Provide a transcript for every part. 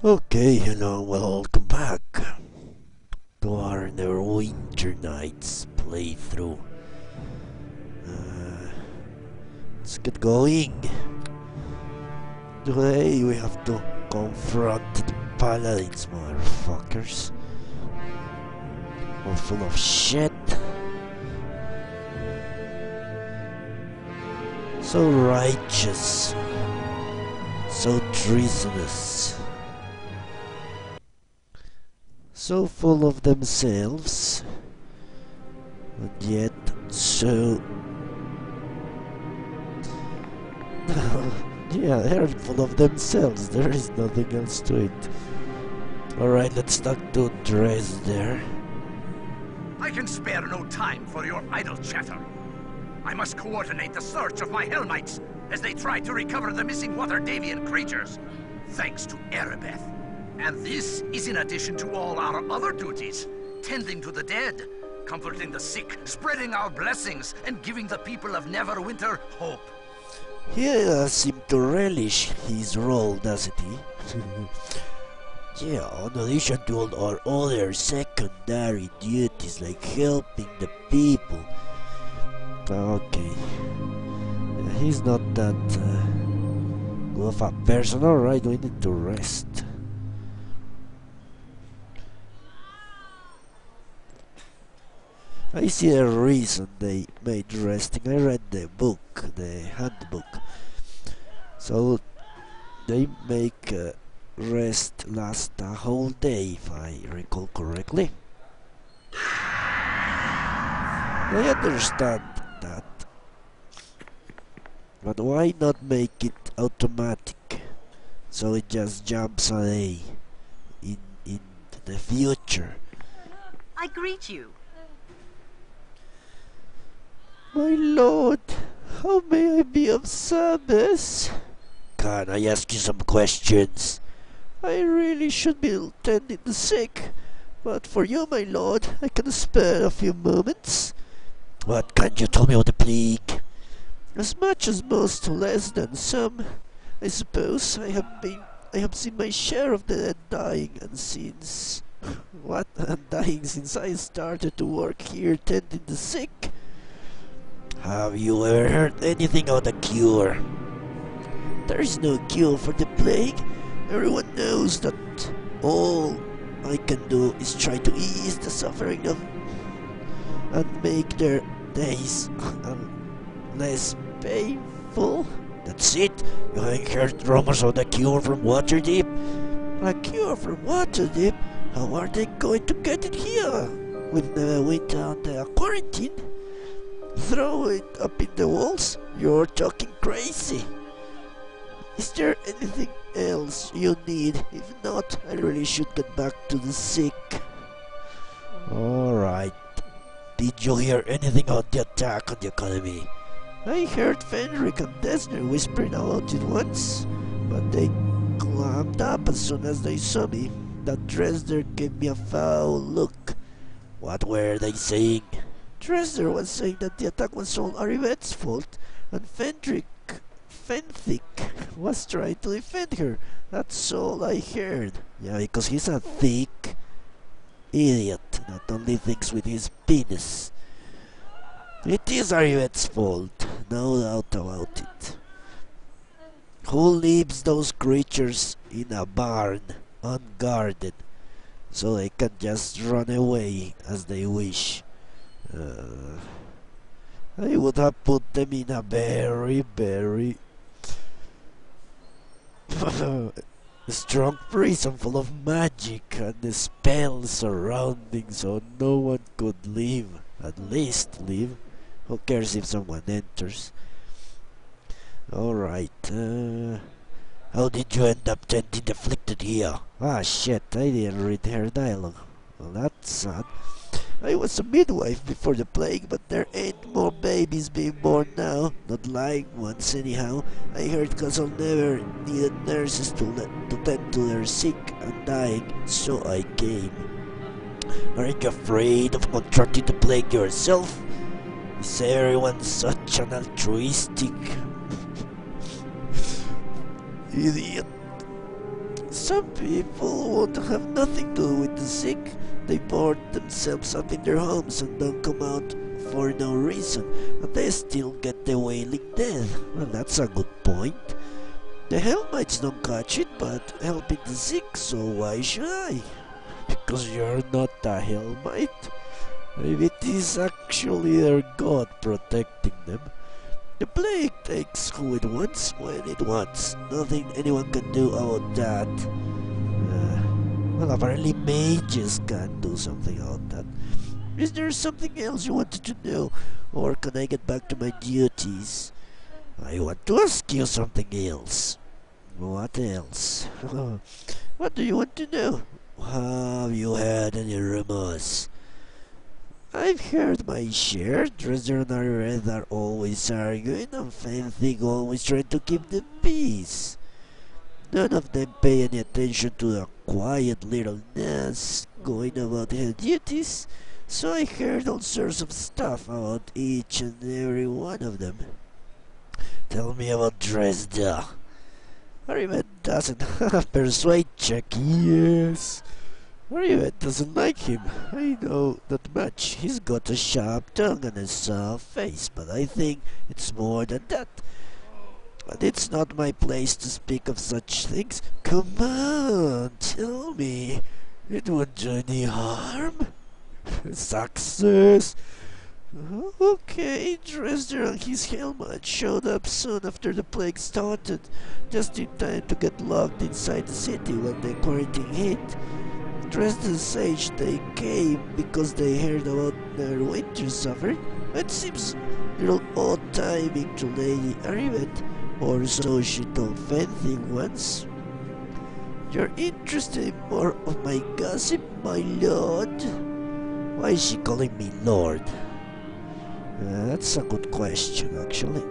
Okay, hello, welcome back to our Neverwinter Nights playthrough. Let's get going. Today we have to confront the paladins, motherfuckers. All full of shit. So righteous. So treasonous. So full of themselves, and yet so... yeah, they're full of themselves, there is nothing else to it. Alright, let's talk to Dres there. I can spare no time for your idle chatter. I must coordinate the search of my Hellknights as they try to recover the missing Waterdavian creatures, thanks to Erebeth. And this is in addition to all our other duties, tending to the dead, comforting the sick, spreading our blessings, and giving the people of Neverwinter hope. He seems to relish his role, doesn't he? Yeah, in addition to all our other secondary duties like helping the people. Okay. He's not that good of a person. Alright, we need to rest. I see a reason they made resting. I read the book, the handbook. So they make rest last a whole day, if I recall correctly. I understand that. But why not make it automatic? So it just jumps a day in the future. I greet you. My lord, how may I be of service? Can I ask you some questions? I really should be tending the sick, but for you, my lord, I can spare a few moments. What can you tell me about the plague? As much as most, less than some. I suppose I have seen my share of the dead dying, and since... what? And dying since I started to work here tending the sick. Have you ever heard anything about a cure? There is no cure for the plague. Everyone knows that all I can do is try to ease the suffering of and make their days less painful. That's it. You haven't heard rumors of the cure from Waterdeep? A cure from Waterdeep? How are they going to get it here? With Neverwinter on the quarantine? Throw it up in the walls? You're talking crazy. Is there anything else you need? If not, I really should get back to the sick. Alright. Did you hear anything about the attack on the Academy? I heard Fenric and Desner whispering about it once, but they clammed up as soon as they saw me. That Dresner gave me a foul look. What were they saying? Dresner was saying that the attack was all Arivet's fault, and Fenric was trying to defend her. That's all I heard. Yeah, because he's a thick idiot that only thinks with his penis. It is Arivet's fault, no doubt about it. Who leaves those creatures in a barn unguarded so they can just run away as they wish? I would have put them in a very, very strong prison full of magic and the spells surrounding so no one could leave. At least leave. Who cares if someone enters? Alright, how did you end up tending the afflicted here? Ah shit, I didn't read her dialogue. Well, that's sad. I was a midwife before the plague, but there ain't more babies being born now. Not like once anyhow. I heard Castle never needed nurses to tend to their sick and dying, so I came. Aren't you afraid of contracting the plague yourself? Is everyone such an altruistic idiot? Some people want to have nothing to do with the sick. They board themselves up in their homes and don't come out for no reason, and they still get the wailing dead. Well, that's a good point. The Hellmites don't catch it, but helping the sick, so why should I? Because you're not a Hellmite. Maybe it is actually their god protecting them. The plague takes who it wants when it wants. Nothing anyone can do about that. Well, apparently mages can do something about that. Is there something else you wanted to know? Or can I get back to my duties? I want to ask you something else. What else? What do you want to know? Have you had any rumors? I've heard my share. Dresser and Arid are always arguing, and Fenthig always trying to keep the peace. None of them pay any attention to the quiet little Nas going about her duties, so I heard all sorts of stuff about each and every one of them. Tell me about Dresda. Arid doesn't have a persuade check. Yes. Arid doesn't like him. I know that much. He's got a sharp tongue and a soft face, but I think it's more than that. But it's not my place to speak of such things. Come on, tell me. It won't do any harm. Success. Okay, Dresder and his helmet showed up soon after the plague started, just in time to get locked inside the city when the quarantine hit. Dresden sage they came because they heard about Neverwinter suffering. It seems a little odd timing to Lady Arivet, or so she told Fenthing once. You're interested in more of my gossip, my lord? Why is she calling me lord? That's a good question, actually.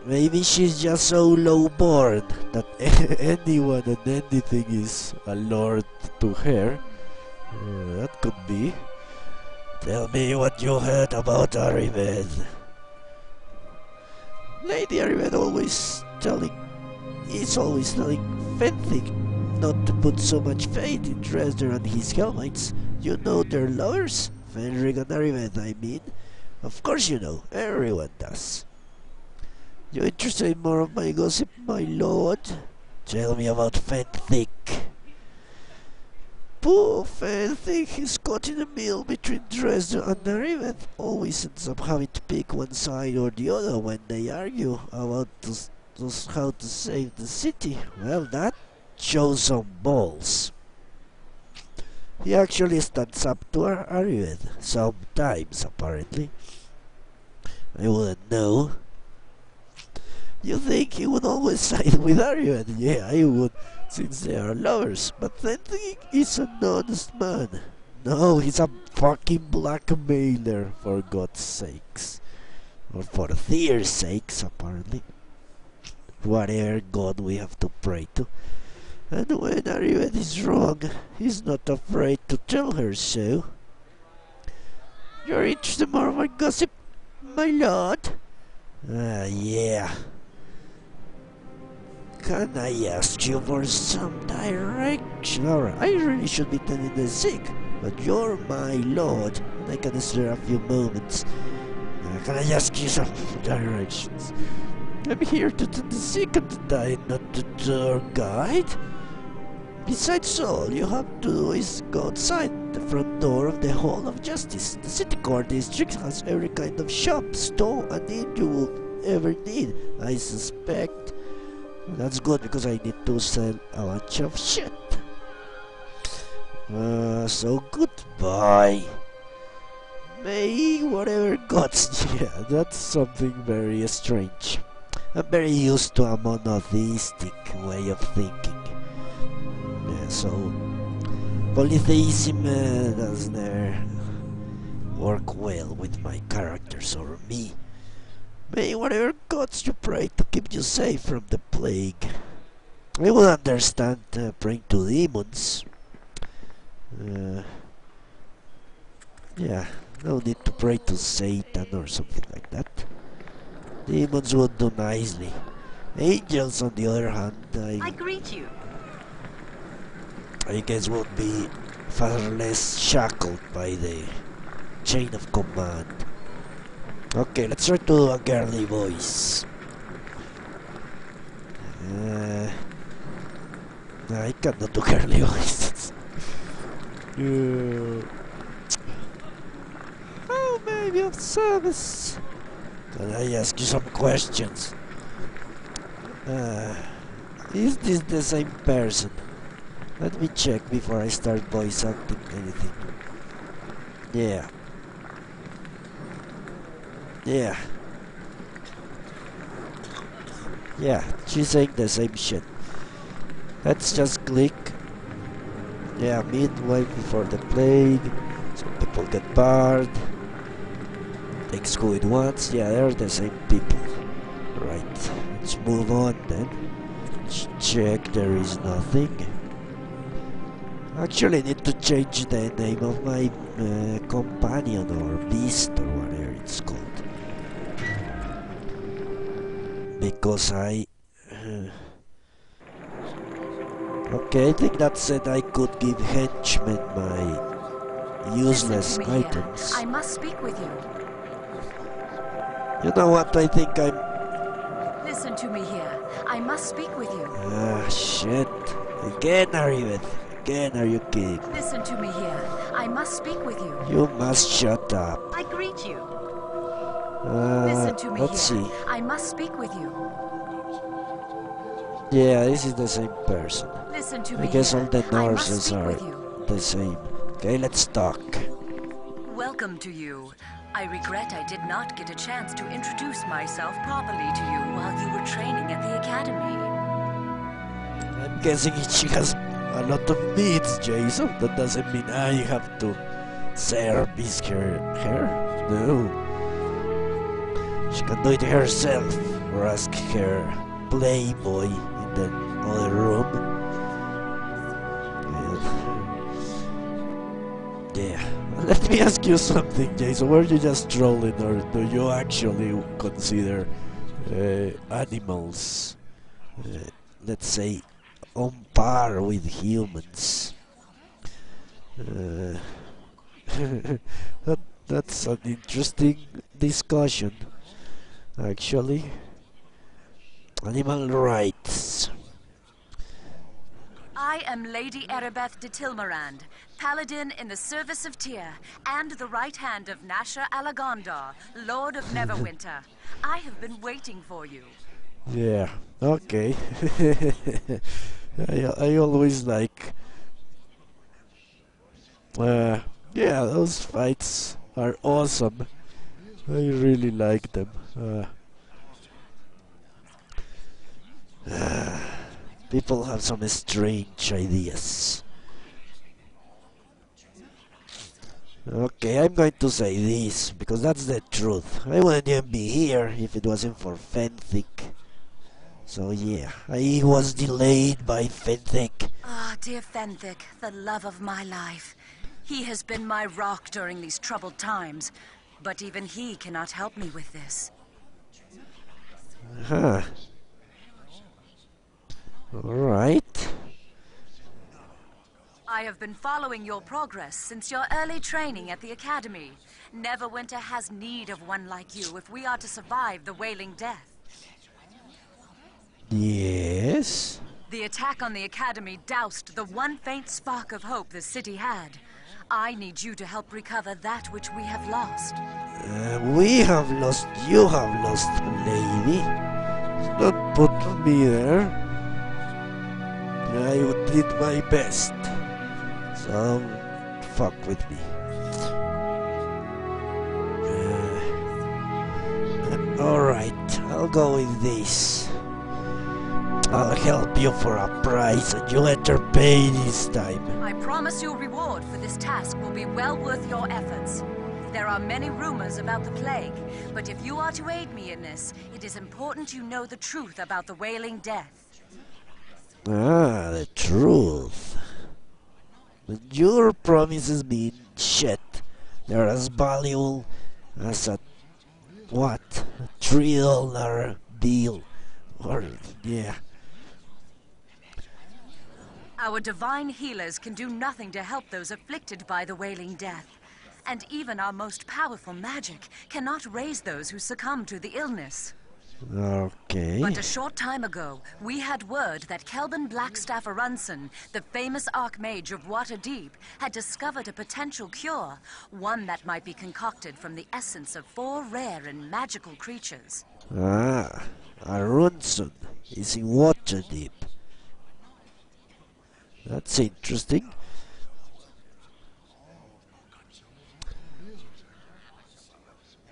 Maybe she's just so low-born that anyone and anything is a lord to her. That could be. Tell me what you heard about Arived. Lady Arived is always telling Fenthig not to put so much faith in Dresder and his Hellmites. You know they're lovers? Fenrig and Arived, I mean. Of course you know, everyone does. You interested in more of my gossip, my lord? Tell me about Fenthig. Poor Fenthig is caught in the middle between Dresden and Arived. Always ends up having to pick one side or the other when they argue about how to save the city. Well, that shows some balls. He actually stands up to Arived sometimes, apparently. I wouldn't know. You think he would always side with Arived? Yeah, I would, since they are lovers. But Fenthig is an honest man. No, he's a fucking blackmailer, for God's sakes. Or for Thyr's sakes, apparently. Whatever god we have to pray to. And when Arived is wrong, he's not afraid to tell her so. You're interested more of my gossip, my lord? Yeah. Can I ask you for some direction? Alright, I really should be tending the sick, but you're my lord, and I can spare a few moments. Can I ask you some directions? I'm here to tend the sick and the dying, not the tour guide. Besides, all you have to do is go outside the front door of the Hall of Justice. The city court district has every kind of shop, store, and inn you will ever need, I suspect. That's good because I need to sell a bunch of shit. So goodbye. May whatever gods. Yeah, that's something very strange. I'm very used to a monotheistic way of thinking. Yeah, so polytheism does never work well with my characters or me. May whatever gods you pray to keep you safe from the plague. I would understand praying to demons. Yeah, no need to pray to Satan or something like that. Demons would do nicely. Angels, on the other hand, I greet you. I guess would be far less shackled by the chain of command. Okay, let's try to do a girly voice. I cannot do girly voices. Oh, maybe of service. Can I ask you some questions? Is this the same person? Let me check before I start voice acting anything. Yeah. Yeah. Yeah, she's saying the same shit. Let's just click. Yeah, midwife before the plague. Some people get barred. Takes who it wants. Yeah, they're the same people. Right. Let's move on then. Let's check there is nothing. Actually, I need to change the name of my companion or beast or whatever it's called. Because I... okay, I think that said I could give henchmen my useless items. I must speak with you. You know what, I think I'm... Listen to me here. I must speak with you. Ah, shit. Again are you kidding? Listen to me here. I must speak with you. You must shut up. I greet you. Listen to me let's here. see. I must speak with you. Yeah, this is the same person. Listen to me I guess here. all the I must nurses speak are with you. the same. Okay, let's talk. Welcome to you. I regret I did not get a chance to introduce myself properly to you while you were training at the academy. I'm guessing she has a lot of needs, Jason. That doesn't mean I have to service her. No. She can do it herself, or ask her playboy in the other room. Yeah. Let me ask you something, Jason. Were you just trolling, or do you actually consider animals, let's say, on par with humans? That's an interesting discussion, actually. Animal rights. I am Lady Erebeth de Tilmarand, paladin in the service of Tyr, and the right hand of Nasha Alagondar, Lord of Neverwinter. I have been waiting for you. Yeah, okay. I always like... yeah, those fights are awesome. I really like them. People have some strange ideas. Okay, I'm going to say this, because that's the truth. I wouldn't even be here if it wasn't for Fenthic. So yeah, I was delayed by Fenthic. Ah, dear Fenthic, the love of my life. He has been my rock during these troubled times, but even he cannot help me with this. Huh. Alright. I have been following your progress since your early training at the academy. Neverwinter has need of one like you if we are to survive the Wailing Death. Yes? The attack on the academy doused the one faint spark of hope the city had. I need you to help recover that which we have lost. We have lost, you have lost, lady. Don't put me there. I did my best. So, fuck with me. Alright, I'll go with this. I'll help you for a price and you better pay this time. I promise your reward for this task will be well worth your efforts. There are many rumors about the plague, but if you are to aid me in this, it is important you know the truth about the Wailing Death. Ah, the truth. But your promises mean shit. They're as valuable as a... what? $3 bill Or, yeah. Our divine healers can do nothing to help those afflicted by the wailing death. And even our most powerful magic cannot raise those who succumb to the illness. Okay. But a short time ago, we had word that Kelvin Blackstaff Arunson, the famous Archmage of Waterdeep, had discovered a potential cure, one that might be concocted from the essence of 4 rare and magical creatures. Ah, Arunson is in Waterdeep. That's interesting.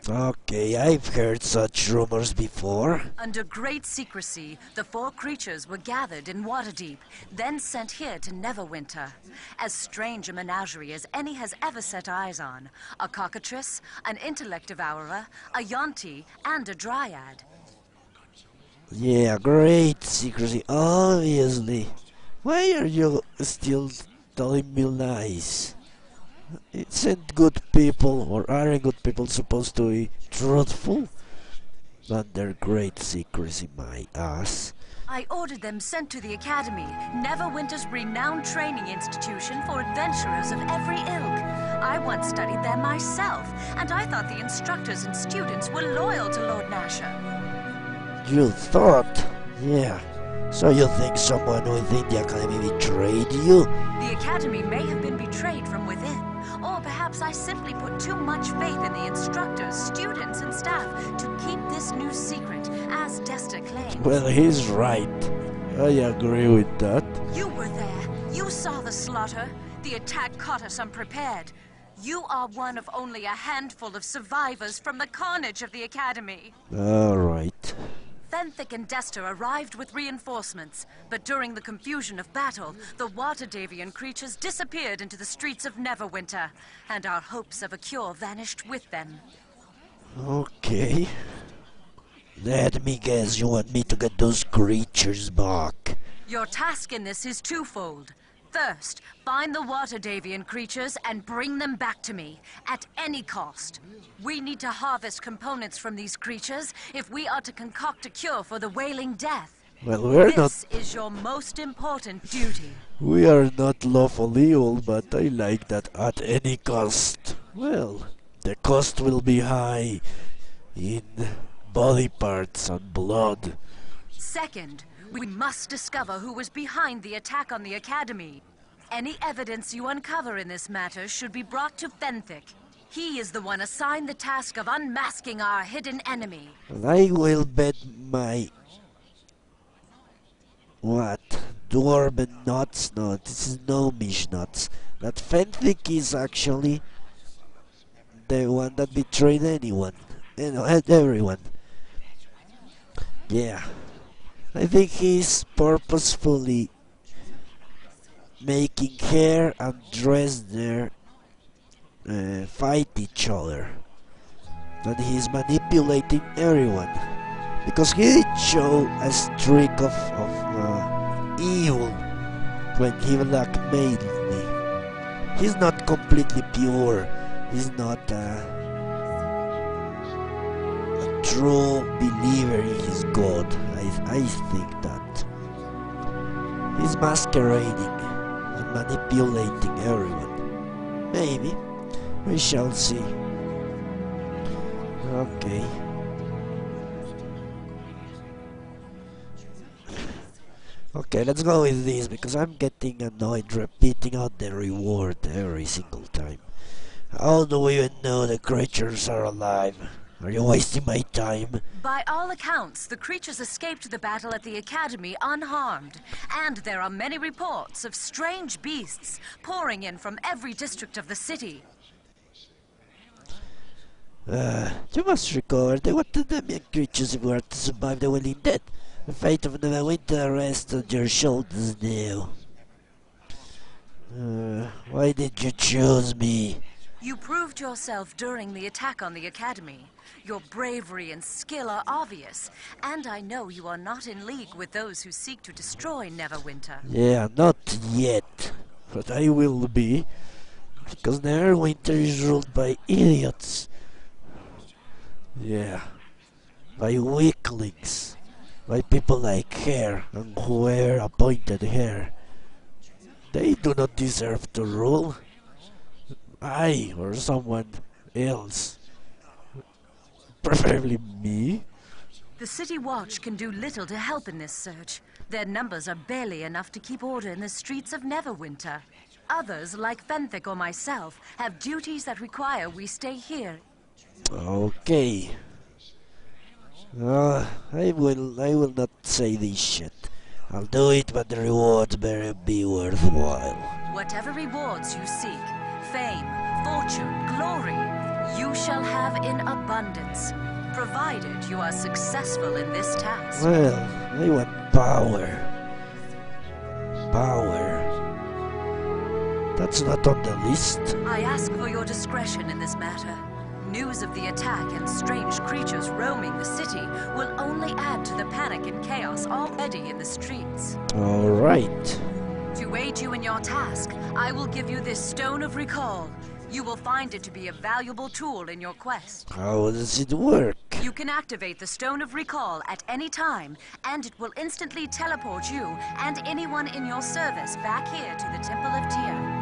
Okay, I've heard such rumors before. Under great secrecy, the 4 creatures were gathered in Waterdeep, then sent here to Neverwinter. As strange a menagerie as any has ever set eyes on. A cockatrice, an intellect devourer, a yonti, and a dryad. Yeah, great secrecy, obviously. Why are you still telling me lies? Isn't good people, or aren't good people supposed to be truthful? Under great secrecy, my ass. I ordered them sent to the Academy, Neverwinter's renowned training institution for adventurers of every ilk. I once studied there myself, and I thought the instructors and students were loyal to Lord Nasher. You thought? Yeah. So you think someone within the Academy betrayed you? The Academy may have been betrayed from within, or perhaps I simply put too much faith in the instructors, students, and staff to keep this new secret, as Desta claims. Well, he's right. I agree with that. You were there. You saw the slaughter. The attack caught us unprepared. You are one of only a handful of survivors from the carnage of the Academy. Alright. Fenthic and Desta arrived with reinforcements, but during the confusion of battle, the Waterdavian creatures disappeared into the streets of Neverwinter, and our hopes of a cure vanished with them. Okay. Let me guess, you want me to get those creatures back. Your task in this is twofold. First, find the Waterdavian creatures and bring them back to me, at any cost. We need to harvest components from these creatures if we are to concoct a cure for the wailing death. Well, This is your most important duty. We are not lawfully evil, but I like that at any cost. Well, the cost will be high in body parts and blood. Second, we must discover who was behind the attack on the Academy. Any evidence you uncover in this matter should be brought to Fenthic. He is the one assigned the task of unmasking our hidden enemy. I will bet my... What? Dwarven nuts? No, this is gnomish nuts. That Fenthic is actually the one that betrayed anyone. You know, everyone. Yeah. I think he's purposefully making hair and dress there fight each other. And he's manipulating everyone. Because he did show a streak of evil when he blackmailed me. He's not completely pure. He's not a true believer in his god. I think that. He's masquerading and manipulating everyone. Maybe. We shall see. Okay. Okay, let's go with this, because I'm getting annoyed repeating out the reward every single time. How do we even know the creatures are alive? Are you wasting my time? By all accounts, the creatures escaped the battle at the Academy unharmed, and there are many reports of strange beasts pouring in from every district of the city. You must recover the Waterdavian creatures if we are to survive the wailing death. The fate of Neverwinter rests on your shoulders now. Why did you choose me? You proved yourself during the attack on the Academy. Your bravery and skill are obvious, and I know you are not in league with those who seek to destroy Neverwinter. Yeah, not yet. But I will be. Because Neverwinter is ruled by idiots. Yeah. By weaklings. by people like her and whoever appointed her. They do not deserve to rule. I or someone else, preferably me. The City Watch can do little to help in this search. Their numbers are barely enough to keep order in the streets of Neverwinter. Others, like Fenthic or myself, have duties that require we stay here. Okay. I will not say this shit. I'll do it, but the rewards better be worthwhile. Whatever rewards you seek, fame, fortune, glory, you shall have in abundance, provided you are successful in this task. Well, I want power. Power. That's not on the list. I ask for your discretion in this matter. News of the attack and strange creatures roaming the city will only add to the panic and chaos already in the streets. Alright. To aid you in your task, I will give you this Stone of Recall. You will find it to be a valuable tool in your quest. How does it work? You can activate the Stone of Recall at any time, and it will instantly teleport you and anyone in your service back here to the Temple of Tyr.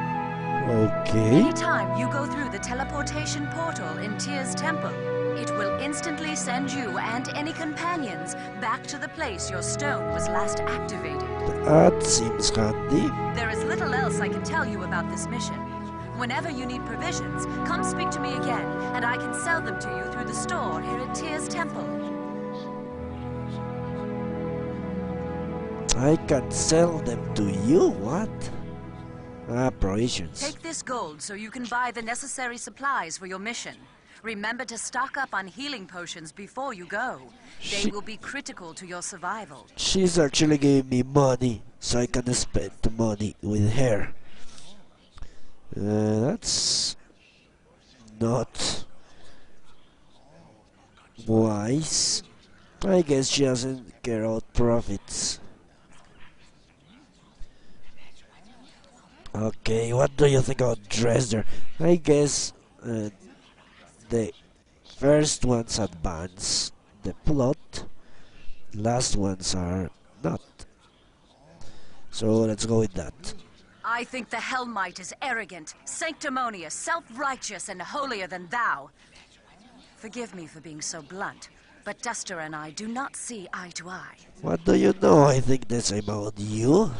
Okay. Anytime you go through the teleportation portal in Tyr's temple, it will instantly send you and any companions back to the place your stone was last activated. That seems handy. There is little else I can tell you about this mission. Whenever you need provisions, come speak to me again, and I can sell them to you through the store here at Tyr's temple. I can sell them to you? What? Provisions. Take this gold so you can buy the necessary supplies for your mission. Remember to stock up on healing potions before you go. They will be critical to your survival. She's actually giving me money, so I can spend the money with her. That's not wise. I guess she doesn't care about profits. Okay, what do you think about Dresden? I guess the first ones advance the plot, last ones are not. So let's go with that. I think the Hellmite is arrogant, sanctimonious, self-righteous, and holier than thou. Forgive me for being so blunt, but Duster and I do not see eye to eye. What do you know? I think the same about you.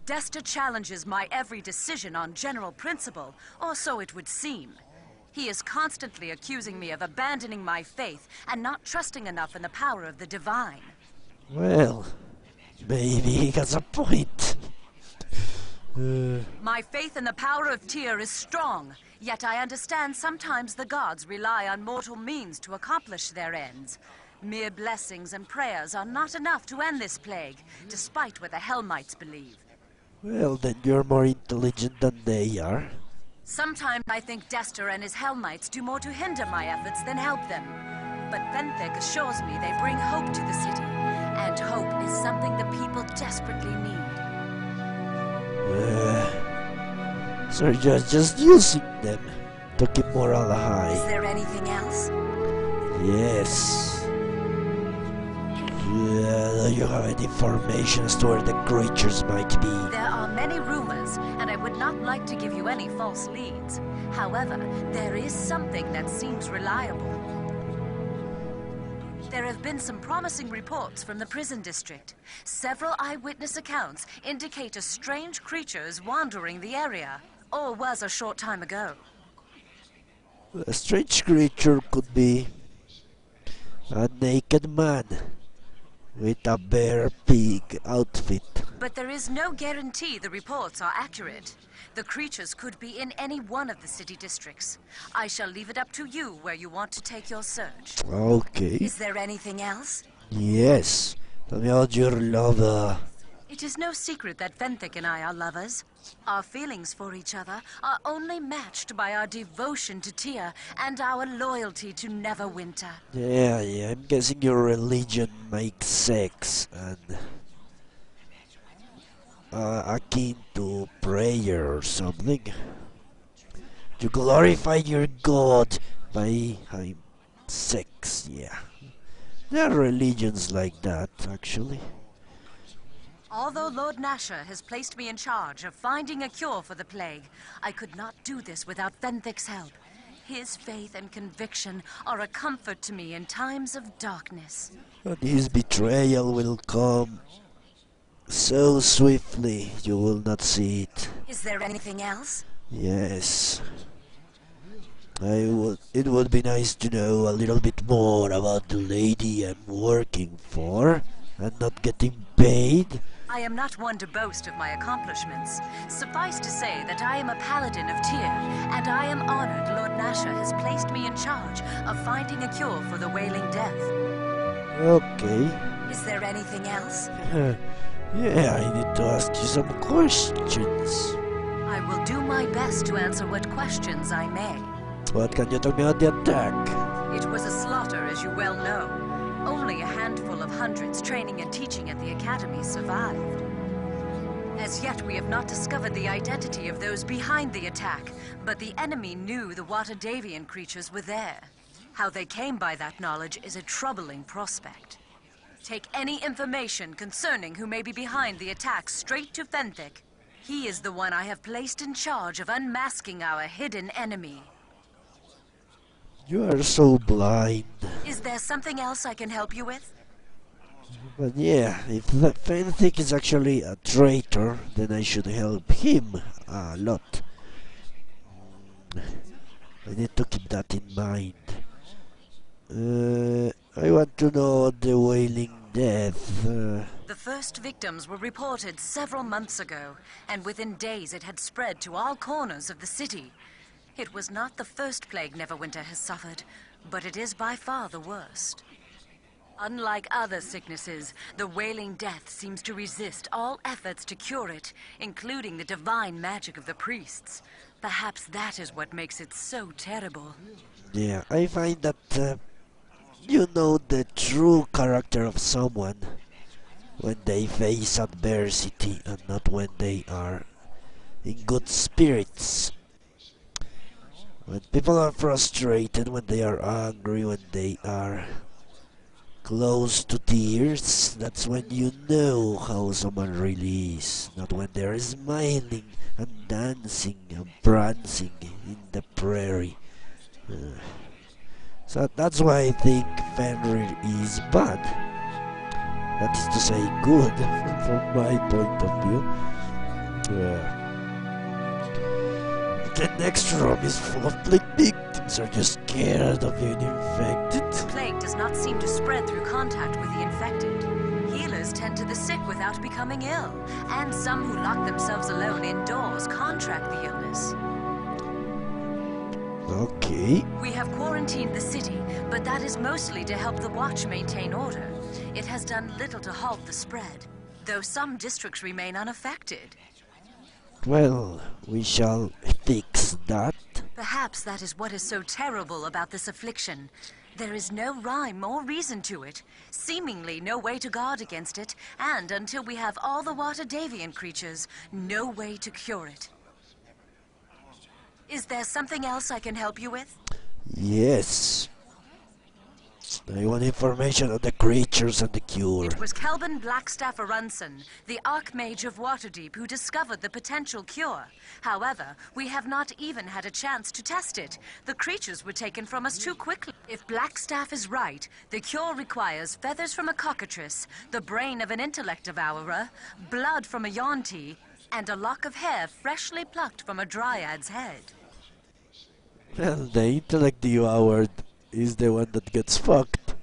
Dester challenges my every decision on general principle, or so it would seem. He is constantly accusing me of abandoning my faith and not trusting enough in the power of the divine. Well, maybe he has a point. My faith in the power of Tyr is strong, yet I understand sometimes the gods rely on mortal means to accomplish their ends. Mere blessings and prayers are not enough to end this plague, despite what the Hellmites believe. Well, then you're more intelligent than they are. Sometimes I think Dester and his Hellmites do more to hinder my efforts than help them. But Fenthic assures me they bring hope to the city, and hope is something the people desperately need. So you're just using them to keep morale high. Is there anything else? Yes. Do you have any information as to where the creatures might be? There are many rumors, and I would not like to give you any false leads. However, there is something that seems reliable. There have been some promising reports from the prison district. Several eyewitness accounts indicate a strange creature is wandering the area, or was a short time ago. A strange creature could be a naked man with a bear pig outfit. But there is no guarantee the reports are accurate. The creatures could be in any one of the city districts. I shall leave it up to you where you want to take your search. Okay. Is there anything else? Yes. Tell me about your lover. It is no secret that Fenthic and I are lovers. Our feelings for each other are only matched by our devotion to Tyr and our loyalty to Neverwinter. Yeah, I'm guessing your religion makes sex and akin to prayer or something. You glorify your god by having sex, yeah. There are religions like that. actually. Although Lord Nasher has placed me in charge of finding a cure for the plague, I could not do this without Fenthic's help. His faith and conviction are a comfort to me in times of darkness. And his betrayal will come so swiftly, you will not see it. Is there anything else? Yes. It would be nice to know a little bit more about the lady I'm working for and not getting paid. I am not one to boast of my accomplishments. Suffice to say that I am a paladin of Tyr, and I am honored Lord Nasher has placed me in charge of finding a cure for the Wailing Death. Okay. Is there anything else? Yeah, I need to ask you some questions. I will do my best to answer what questions I may. What can you tell me about the attack? It was a slaughter, as you well know. Only a handful of hundreds training and teaching at the academy survived. As yet, we have not discovered the identity of those behind the attack, but the enemy knew the Watadavian creatures were there. How they came by that knowledge is a troubling prospect. Take any information concerning who may be behind the attack straight to Fenthic. He is the one I have placed in charge of unmasking our hidden enemy. You are so blind. Is there something else I can help you with? But yeah, if Fenthic is actually a traitor, then I should help him a lot. I need to keep that in mind. I want to know the Wailing Death. The first victims were reported several months ago, and within days it had spread to all corners of the city. It was not the first plague Neverwinter has suffered, but it is by far the worst. Unlike other sicknesses, the Wailing Death seems to resist all efforts to cure it, including the divine magic of the priests. Perhaps that is what makes it so terrible. Yeah, I find that you know the true character of someone when they face adversity and not when they are in good spirits. When people are frustrated, when they are angry, when they are close to tears, that's when you know how someone really is. Not when they're smiling and dancing and prancing in the prairie. So that's why I think Fenrir is bad. That is to say, good from my point of view. The next room is full of plague victims. Are you scared of being infected? The plague does not seem to spread through contact with the infected. Healers tend to the sick without becoming ill, and some who lock themselves alone indoors contract the illness. Okay. We have quarantined the city, but that is mostly to help the Watch maintain order. It has done little to halt the spread, though some districts remain unaffected. Well, we shall fix that. Perhaps that is what is so terrible about this affliction. There is no rhyme or reason to it, seemingly no way to guard against it, and until we have all the Watadavian creatures, no way to cure it. Is there something else I can help you with? Yes. I want information on the creatures and the cure. It was Kelvin Blackstaff Arunson, the Archmage of Waterdeep, who discovered the potential cure. However, we have not even had a chance to test it. The creatures were taken from us too quickly. If Blackstaff is right, the cure requires feathers from a cockatrice, the brain of an intellect devourer, blood from a Yonti, and a lock of hair freshly plucked from a dryad's head. Well, the intellect devoured is the one that gets fucked.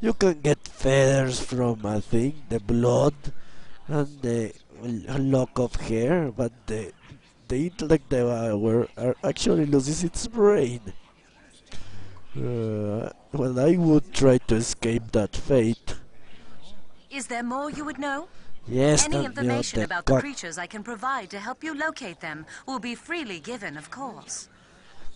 You can get feathers from a thing, the blood, and the lock of hair, but the intellect devourer actually loses its brain. Well, I would try to escape that fate. Is there more you would know? Yes, Any information about the cock. creatures I can provide to help you locate them will be freely given, of course.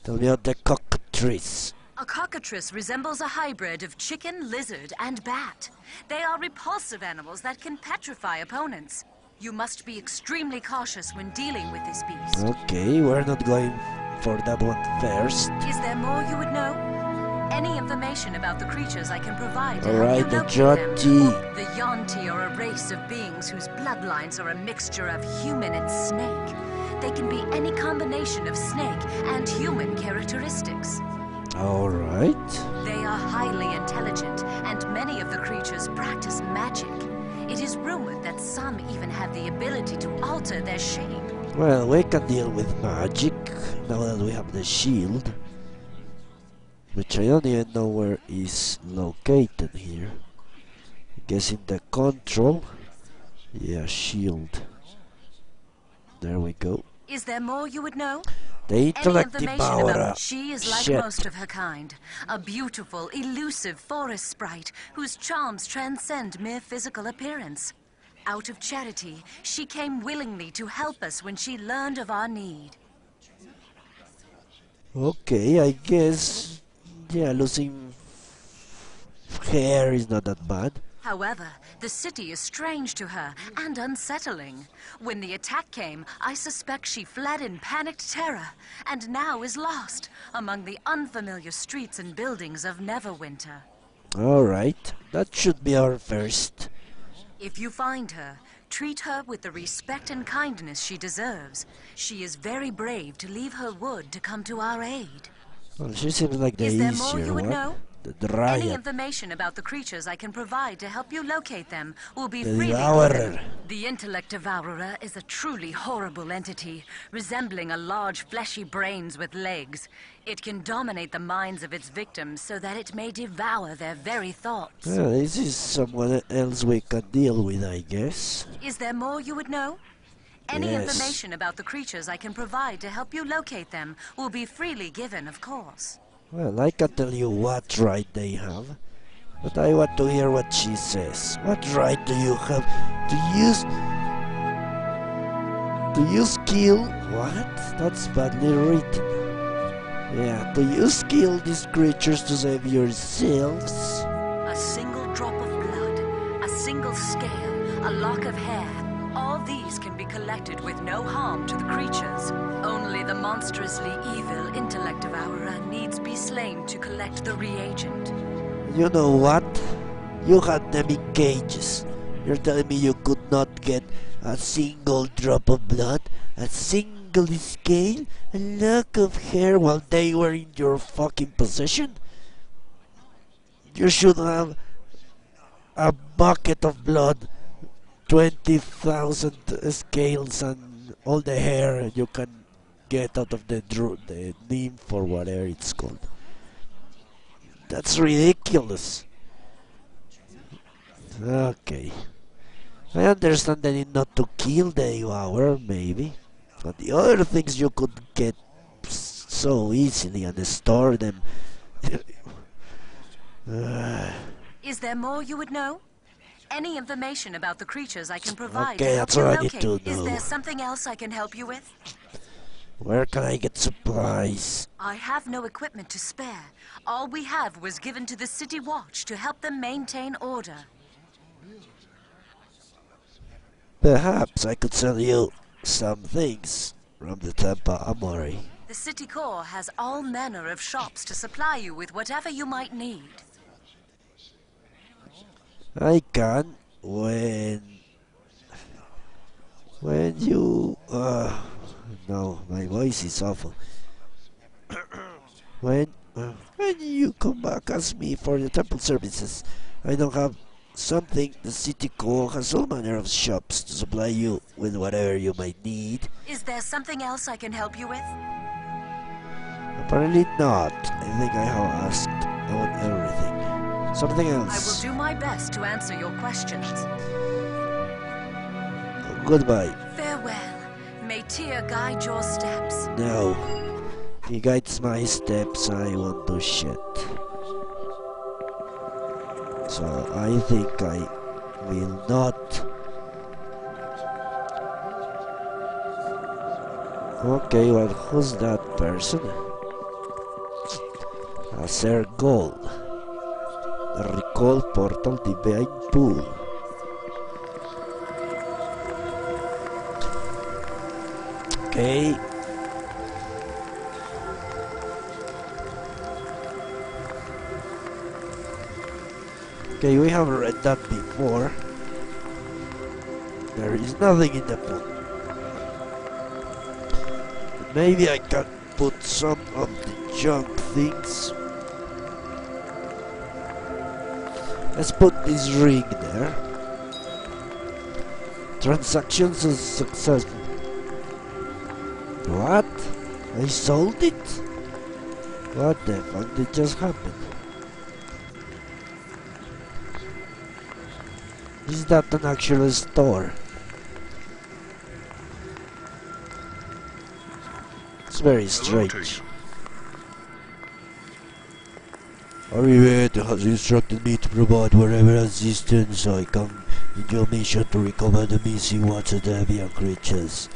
Tell me about the cockatrice. A cockatrice resembles a hybrid of chicken, lizard, and bat. They are repulsive animals that can petrify opponents. You must be extremely cautious when dealing with this beast. Okay, we're not going for that one first. Is there more you would know? Any information about the creatures I can provide to Alright, help the you locate them. Yonti. The Yonti are a race of beings whose bloodlines are a mixture of human and snake. They can be any combination of snake and human characteristics. Alright. They are highly intelligent, and many of the creatures practice magic. It is rumored that some even have the ability to alter their shape. Well, we can deal with magic now that we have the shield. Which I don't even know where is located here. I guess in the control. Yeah, shield. There we go. Is there more you would know? The Any intellective information aura. about she is like Shit. most of her kind, a beautiful, elusive forest sprite whose charms transcend mere physical appearance. Out of charity, she came willingly to help us when she learned of our need. Okay, I guess. Yeah, losing hair is not that bad. However, the city is strange to her and unsettling. When the attack came, I suspect she fled in panicked terror and now is lost among the unfamiliar streets and buildings of Neverwinter. Alright, that should be our first. If you find her, treat her with the respect and kindness she deserves. She is very brave to leave her wood to come to our aid. Well, she seems like the Is there more easier you would one. know? The Any Dryad. information about the creatures I can provide to help you locate them will be The freely Devourer. given. The Intellect Devourer is a truly horrible entity, resembling a large fleshy brains with legs. It can dominate the minds of its victims so that it may devour their very thoughts. Yeah, this is someone else we can deal with, I guess. Is there more you would know? Any Yes. information about the creatures I can provide to help you locate them will be freely given, of course. Well, I can tell you what right they have, but I want to hear what she says. What right do you have to use kill? What? That's badly written. Yeah, to use kill these creatures to save yourselves. A single drop of blood, a single scale, a lock of hair. All these can be collected with no harm to the creatures. Only the monstrously evil Intellect Devourer needs be slain to collect the reagent. You know what? You had them in cages. You're telling me you could not get a single drop of blood, a single scale, a lock of hair while they were in your fucking possession? You should have a bucket of blood, 20,000 scales, and all the hair you can get out of the nymph or whatever it's called. That's ridiculous. Okay. I understand the need not to kill the devourer, maybe. But the other things you could get so easily and store them. Is there more you would know? Any information about the creatures I can provide Okay, to help that's you all I need locate? to Is know. there something else I can help you with? Where can I get supplies? I have no equipment to spare. All we have was given to the City Watch to help them maintain order. Perhaps I could sell you some things from the Tampa Armory. The City Core has all manner of shops to supply you with whatever you might need. I can when you no, my voice is awful. when you come back ask me for the temple services. I don't have something. The city core has all manner of shops to supply you with whatever you might need. Is there something else I can help you with? Apparently not. I think I have asked about everything. Something I will else. do my best to answer your questions. Goodbye. Farewell. May Tyr guide your steps. No. He guides my steps, I won't do shit. So I think I will not. Okay, well, who's that person? A Sir Gold. The recall portal divine pool. Okay. Okay, we have read that before. There is nothing in the book. Maybe I can put some of the junk things. Let's put this ring there. Transactions are successful. What? I sold it? What the fuck did just happen? Is that an actual store? It's very strange. Arrived has instructed me to provide whatever assistance I can in your mission to recover the missing wannabe creatures.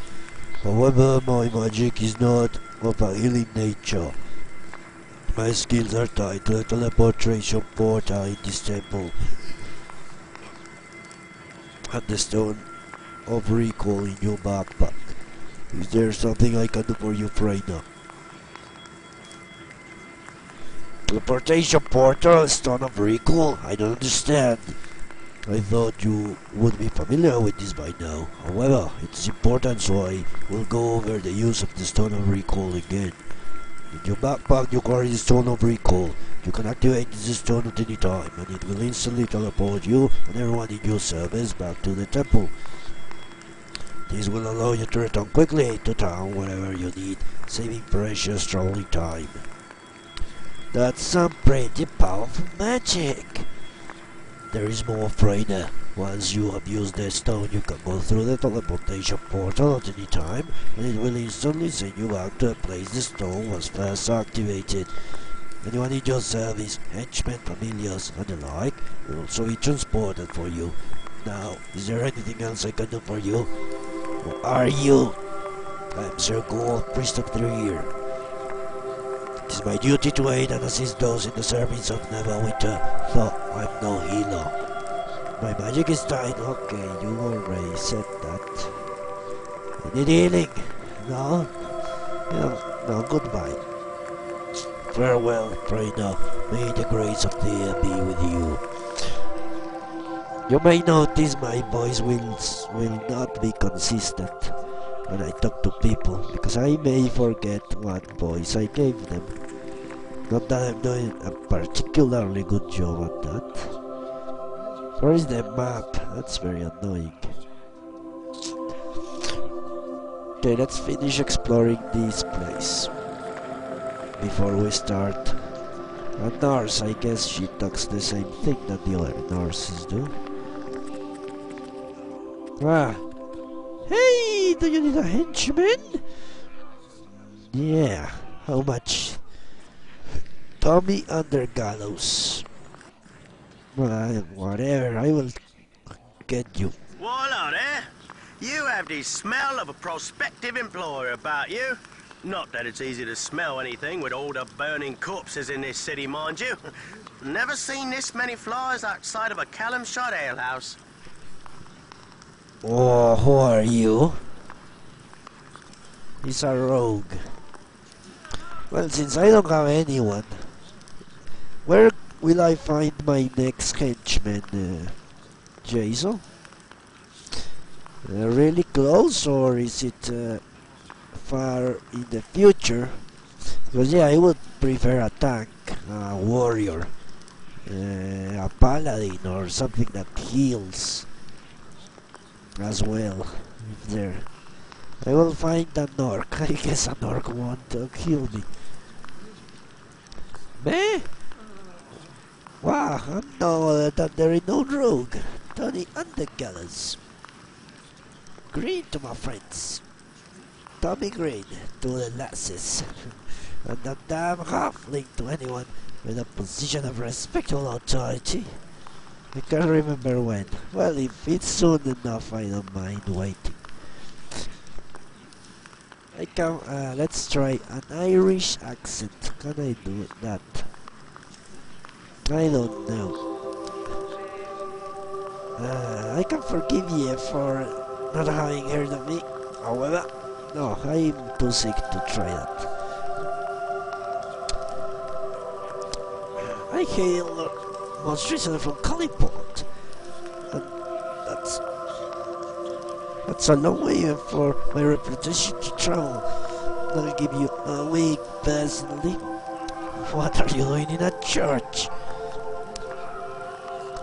However, my magic is not of a healing nature. My skills are tied to a teleportation portal in this temple. And the stone of recall in your backpack. Is there something I can do for you right now? Teleportation portal, stone of recall? I don't understand. I thought you would be familiar with this by now. However, it's important, so I will go over the use of the stone of recall again. In your backpack you carry the stone of recall. You can activate this stone at any time, and it will instantly teleport you and everyone in your service back to the temple. This will allow you to return quickly to town whenever you need, saving precious traveling time. That's some pretty powerful magic. There is more further. Once you have used the stone, you can go through the teleportation portal at any time, and it will instantly send you back to a place the stone was first activated. Anyone in your service, henchmen, familiars, and the like, will also be transported for you. Now, is there anything else I can do for you? Who are you? I'm Sir Gold, priest of Tyrion. It is my duty to aid and assist those in the service of Neverwinter, though I'm no healer. My magic is tied. Okay, you already said that. You need healing? No? No, goodbye. Farewell, trainer. May the grace of the air be with you. You may notice my voice will not be consistent when I talk to people, because I may forget what voice I gave them. Not that I'm doing a particularly good job at that. Where is the map? That's very annoying. Okay, let's finish exploring this place before we start. A nurse, I guess she talks the same thing that the other nurses do. Ah. Hey, do you need a henchman? Yeah, how much? Tommy under gallows. Well, whatever, I will get you. Voila there! You have the smell of a prospective employer about you. Not that it's easy to smell anything with all the burning corpses in this city, mind you. Never seen this many flies outside of a Callum shot alehouse. Oh, who are you? He's a rogue. Well, since I don't have anyone, where will I find my next henchman, Jason? Really close, or is it far in the future? Because yeah, I would prefer a tank, a warrior, a paladin, or something that heals as well. If there, I will find an orc. I guess an orc won't kill me. Me? Wow, I'm no other than the renowned rogue, Tony Undergallows. Green to my friends. Tommy Green to the lasses. And a damn halfling to anyone with a position of respectable authority. I can't remember when. Well, if it's soon enough, I don't mind waiting. I can, let's try an Irish accent. Can I do that? I don't know. I can forgive you for not having heard of me. However, no, I'm too sick to try that. I hail most recently from Colliport. And that's a long way for my reputation to travel. I'll give you a week personally. What are you doing in a church?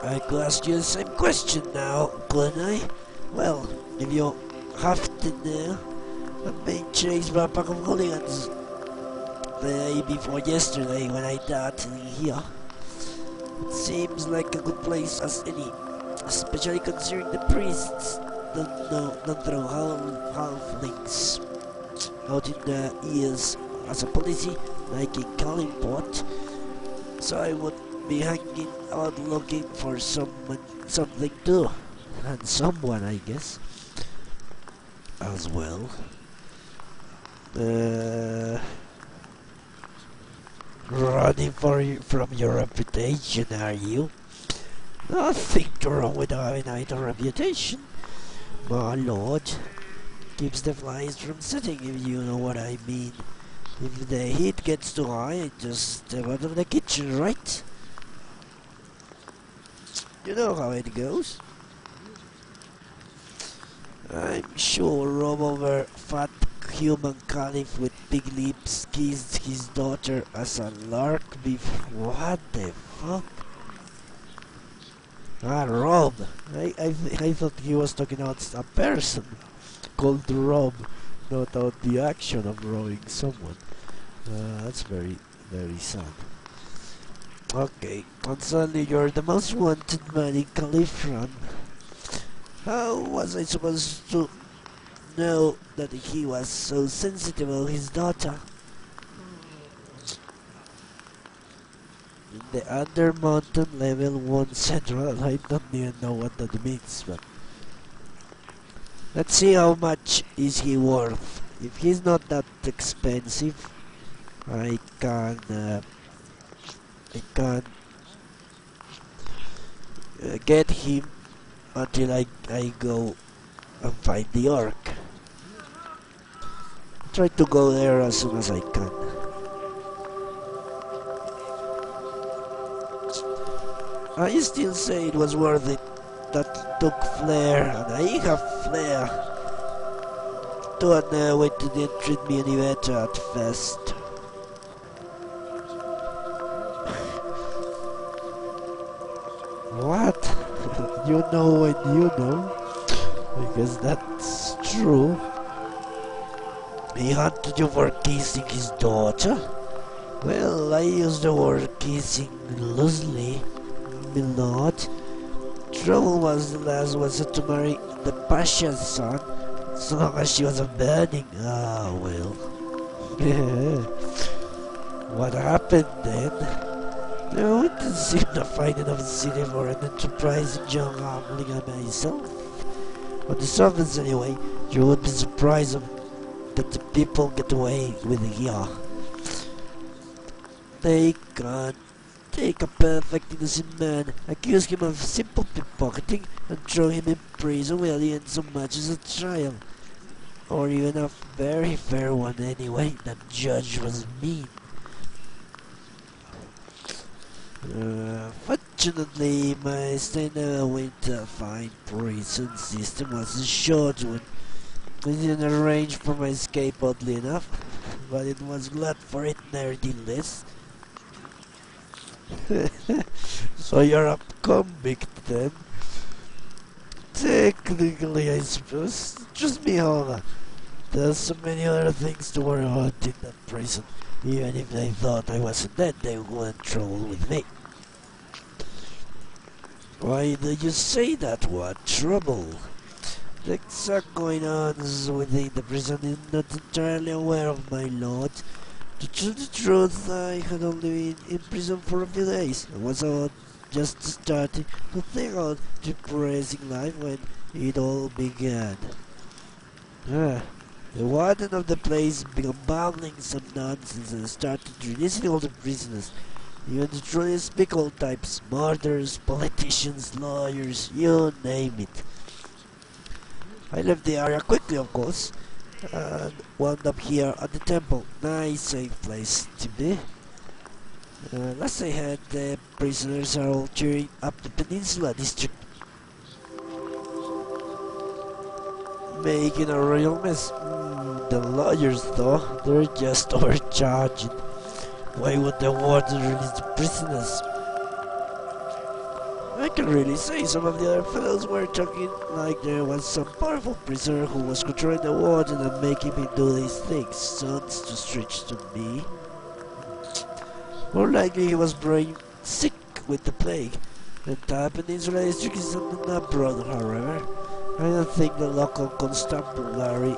I could ask you the same question now, couldn't I? Well, if you have to know, I'm being chased by a pack of hooligans. The day before yesterday when I died here. It seems like a good place as any, especially considering the priests don't throw halflings out in the ears as a policy, like in Collingport. So I would be hanging out looking for something to, and someone, I guess, as well. Running from your reputation, are you? Nothing wrong with having a reputation, my lord. Keeps the flies from setting, if you know what I mean. If the heat gets too high, I just step out of the kitchen, right? You know how it goes. I'm sure Rob over fat human caliph with big lips kissed his daughter as a lark before. What the fuck? Ah, Rob. I thought he was talking about a person called Rob, not about the action of rowing someone. That's very, very sad. Okay, and suddenly you're the most wanted man in Califran. How was I supposed to know that he was so sensitive about his daughter? In the under mountain level 1 central, I don't even know what that means, but let's see how much is he worth. If he's not that expensive, I can get him until I go and find the Orc. Try to go there as soon as I can. I still say it was worth it. That took flair, and I have flair. Don't know when to didn't treat me any better at first. What? You know when you know, because that's true. He hunted you for kissing his daughter? Well, I use the word kissing loosely, my lord. Trouble was the last one to marry the Pasha's son, so long as she was a burning. Ah, well. What happened then? No, it didn't seem to find enough city for an enterprising young halfling like myself. On the surface anyway, you would be surprised that the people get away with it here. They can take a perfect innocent man, accuse him of simple pickpocketing, and throw him in prison where he ends so much as a trial. Or even a very fair one anyway. That judge was mean. Fortunately, my stay in Neverwinter fine prison system was a short one. We didn't arrange for my escape, oddly enough, but it was glad for it nevertheless. So you're a convict then? Technically, I suppose. Just me, however. There's so many other things to worry about in that prison. Even if they thought I wasn't dead, they wouldn't trouble with me. Why do you say that? What trouble? The exact going on within the prison is not entirely aware of, my lord. To tell the truth, I had only been in prison for a few days. I was just starting to think about depressing life when it all began. The warden of the place began babbling some nonsense and started releasing all the prisoners, even the truly despicable types, martyrs, politicians, lawyers, you name it. I left the area quickly, of course, and wound up here at the temple. Nice safe place to be. Last I heard, the prisoners are all cheering up the peninsula district, making a real mess. The lawyers, though, they're just overcharging. Why would the warden release the prisoners? I can really say some of the other fellows were talking like there was some powerful prisoner who was controlling the warden and making him do these things. Sounds too strange to me. More likely he was brain sick with the plague. The entire peninsula district is on the abroad, however. I don't think the local constabulary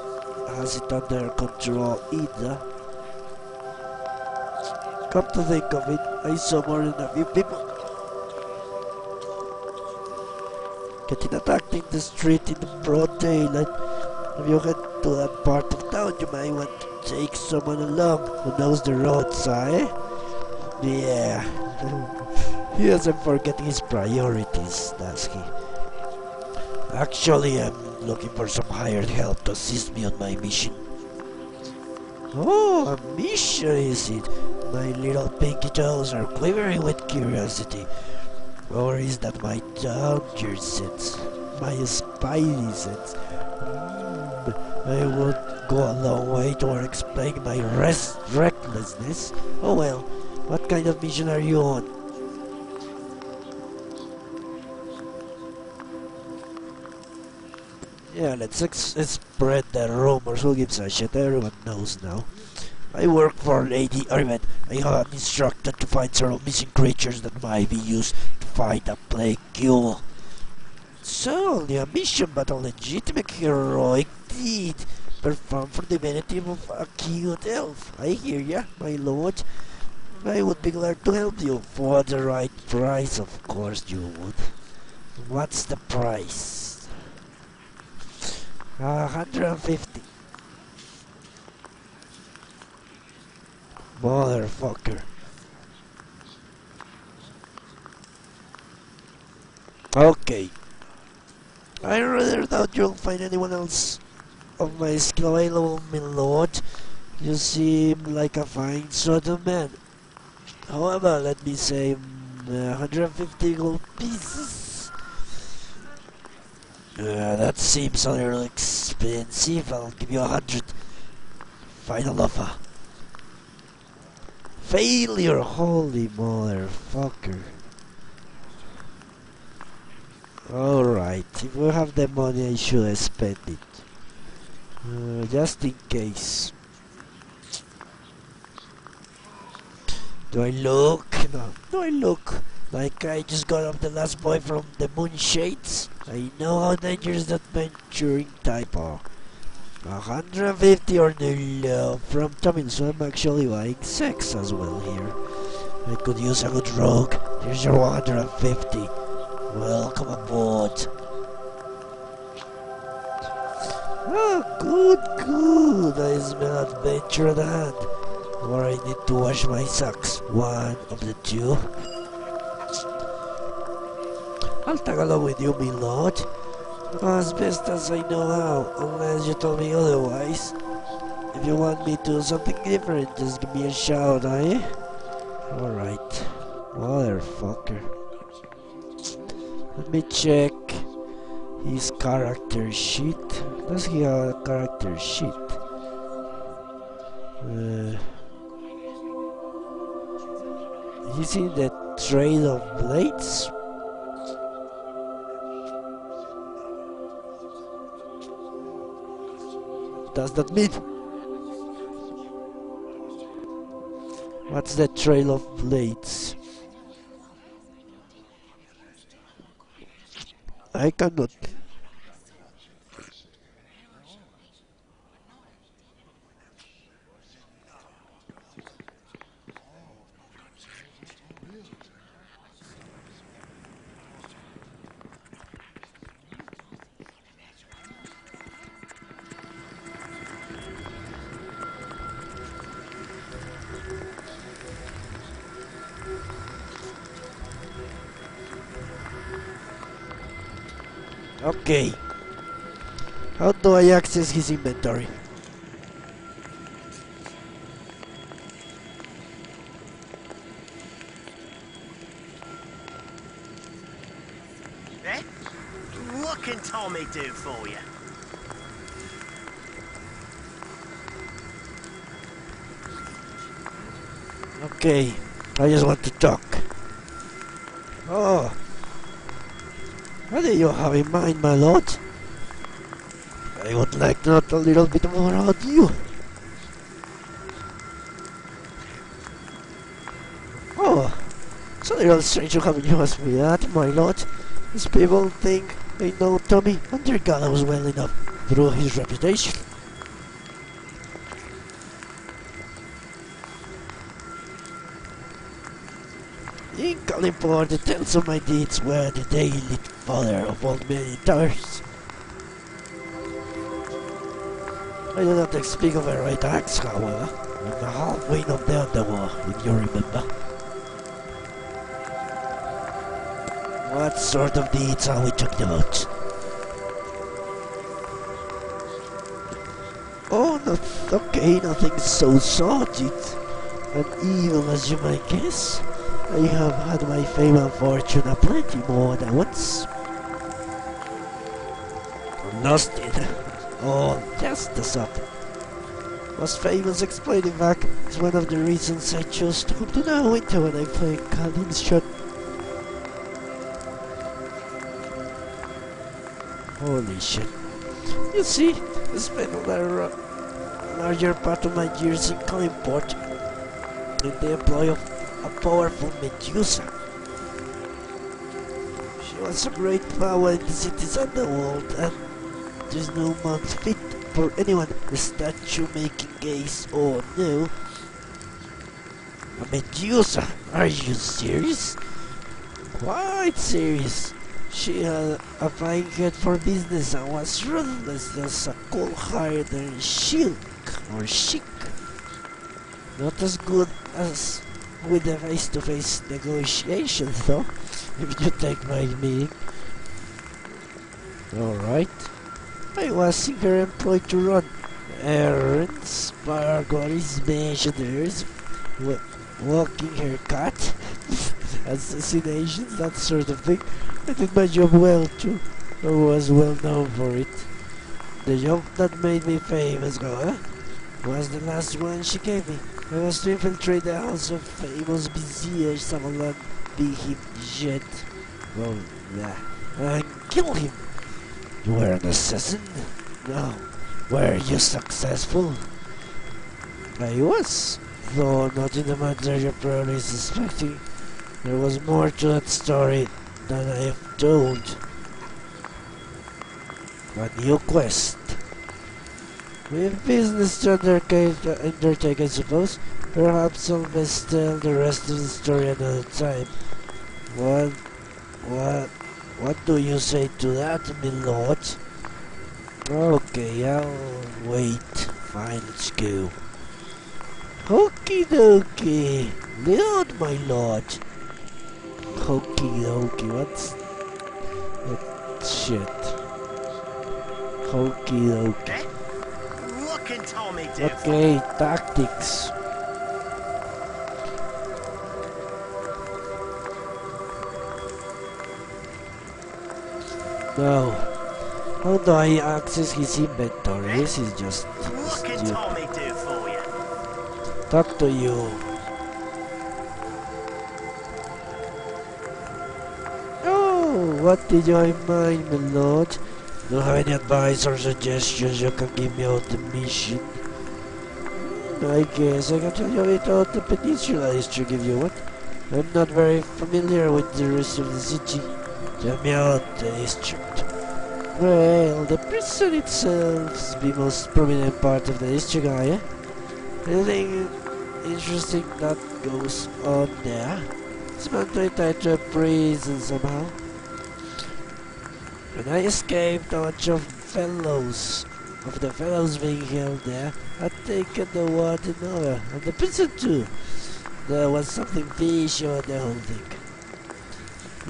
has it under control either. Come to think of it, I saw more than a few people getting attacked in the street in the broad daylight. If you head to that part of town, you might want to take someone along who knows the roads, eh? Yeah. He doesn't forget his priorities, does he? Actually, I'm looking for some hired help to assist me on my mission. Oh, a mission is it? My little pinky toes are quivering with curiosity. Or is that my danger sense? My spidey sense? I would go a long way toward explaining my recklessness. Oh well, what kind of mission are you on? Yeah, let's spread the rumors. Who gives a shit? Everyone knows now. I work for Lady Arwen. I have been instructed to find several missing creatures that might be used to fight a plague cure. So, only a mission, but a legitimate heroic deed performed for the benefit of a cute elf. I hear ya, my lord. I would be glad to help you for the right price, of course you would. What's the price? 150. Motherfucker. Okay. I rather doubt you'll find anyone else of my skill available, my lord. You seem like a fine sort of man. However, let me say 150 gold pieces. That seems a little expensive. I'll give you 100. Final offer. Failure, holy motherfucker. Alright, if we have the money I should spend it. Just in case. Do I look? No. Do I look like I just got off the last boy from the Moonshades? I know how dangerous that venturing type are. 150 or no from Tommy, so I'm actually buying sex as well here. I could use a good rogue. Here's your 150. Welcome aboard. Oh, good. I smell adventure at hand. Or I need to wash my socks. One of the two. I'll tag along with you, my lord. As best as I know how, unless you tell me otherwise. If you want me to do something different, just give me a shout, eh? Alright. Motherfucker. Let me check his character sheet. Does he have a character sheet? He's in the trade of blades? Does that mean? What's the trail of blades? I cannot. Okay. How do I access his inventory? can Tommy do for you? Okay, I just want to talk. Oh, what do you have in mind, my lord? I would like to know a little bit more about you. Oh, it's a little strange to have you ask me that, my lord. These people think they know Tommy under gallows well enough through his reputation. In Kalimpor, the tales of my deeds were the daily fodder of old men in towers. I do not speak of a right axe, however. I'm halfway not down the war, if you remember. What sort of deeds are we talking about? Oh, okay, nothing so sordid and evil as you might guess. I have had my fame and fortune aplenty more than once. Lost it. Oh, just the sub. Was famous explaining back is one of the reasons I chose to come to Neverwinter when I played Caldin's shot. Holy shit. You see, I spent a larger part of my years in Kalimport in the employ of a powerful Medusa. She was a great power in the city's underworld, and there's no month fit for anyone with statue-making gaze. Oh no. A Medusa? Are you serious? Quite serious. She had a fine head for business and was ruthless as a cold-hearted shilk or chic. Not as good as with the face-to-face negotiations, though, if you take my meaning. Alright. I was in her employ to run errands, burglaries, measures, walking her cat, assassinations, that sort of thing. I did my job well too. I was well known for it. The job that made me famous, however, was the last one she gave me. I was to infiltrate the house of famous Vizier Savalan, be him jet, well, and kill him. You were an assassin? No. Were you successful? I was, though not in the manner you're probably suspecting. There was more to that story than I have told. A new quest. We have business to undertake, I suppose. Perhaps I'll best tell the rest of the story another time. What do you say to that, my lord? Okay, I'll wait. Fine, let's go. Okie dokie. Lord, my lord. Okie dokie, what's that shit? Okie dokie. What can Tommy do? Okay, tactics. Now, how do I access his inventory? This is just What can stupid. Tommy do for you? Talk to you. Oh, what did you have in mind, my lord? Do you have any advice or suggestions you can give me about the mission? I guess I can tell you a bit about the Peninsula district if you want. I'm not very familiar with the rest of the city. Tell me about the district. Well, the prison itself is the most prominent part of the district, eh? Anything interesting that goes on there? It's meant to tied to a prison somehow. When I escaped, a bunch of the fellows being held there had taken the warden over, and the prison too. There was something fishy about the whole thing.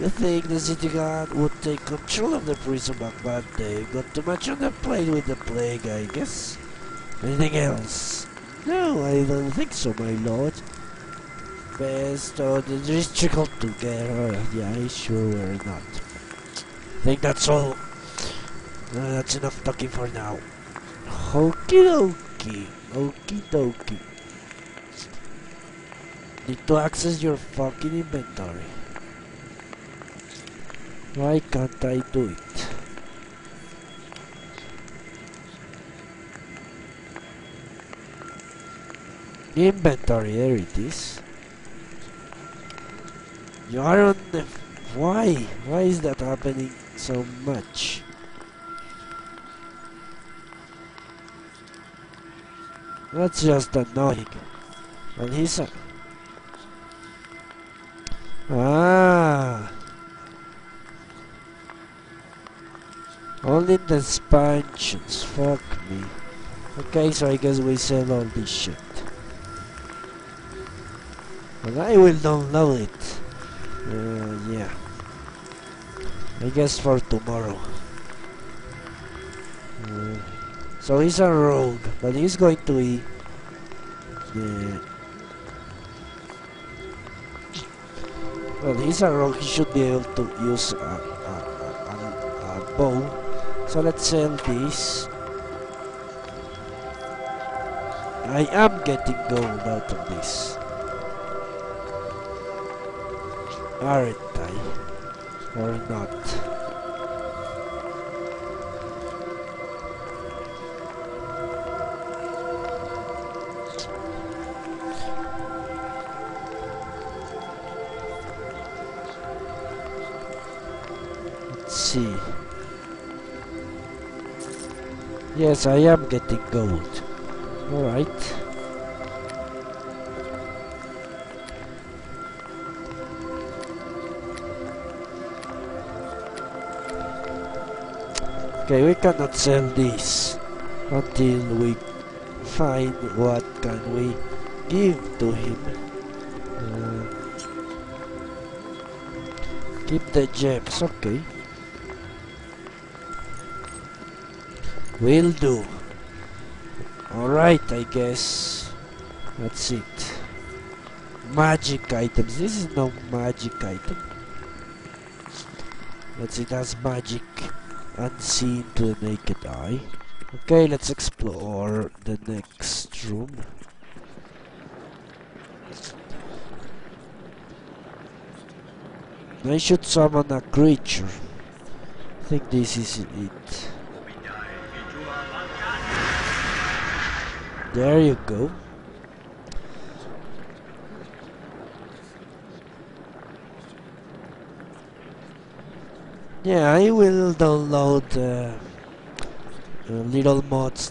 You think the city guard would take control of the prison back, but they got too much on their plate with the plague, I guess. Anything else? No, I don't think so, my lord. Best of the district together. Yeah, sure we're not. I think that's all. That's enough talking for now. Okie dokie. Okie dokie. Need to access your fucking inventory. Why can't I do it? Inventory, there it is. You are on the... Why? Why is that happening so much? That's just annoying. And he's a... Ah! Only the expansions, fuck me. Okay, so I guess we sell all this shit. And I will download it. Yeah. I guess for tomorrow. So he's a rogue, but he's going to be... well, he's a rogue, he should be able to use a bow. So let's sell this. I am getting gold out of this. Aren't I? Or not? Let's see. Yes, I am getting gold. Alright. Okay, we cannot sell this until we find what can we give to him. Keep the gems, okay. Will do. Alright, I guess that's it. Magic items. This is no magic item. But it has magic unseen to the naked eye. Okay, let's explore the next room. I should summon a creature. I think this is it. There you go. Yeah, I will download little mods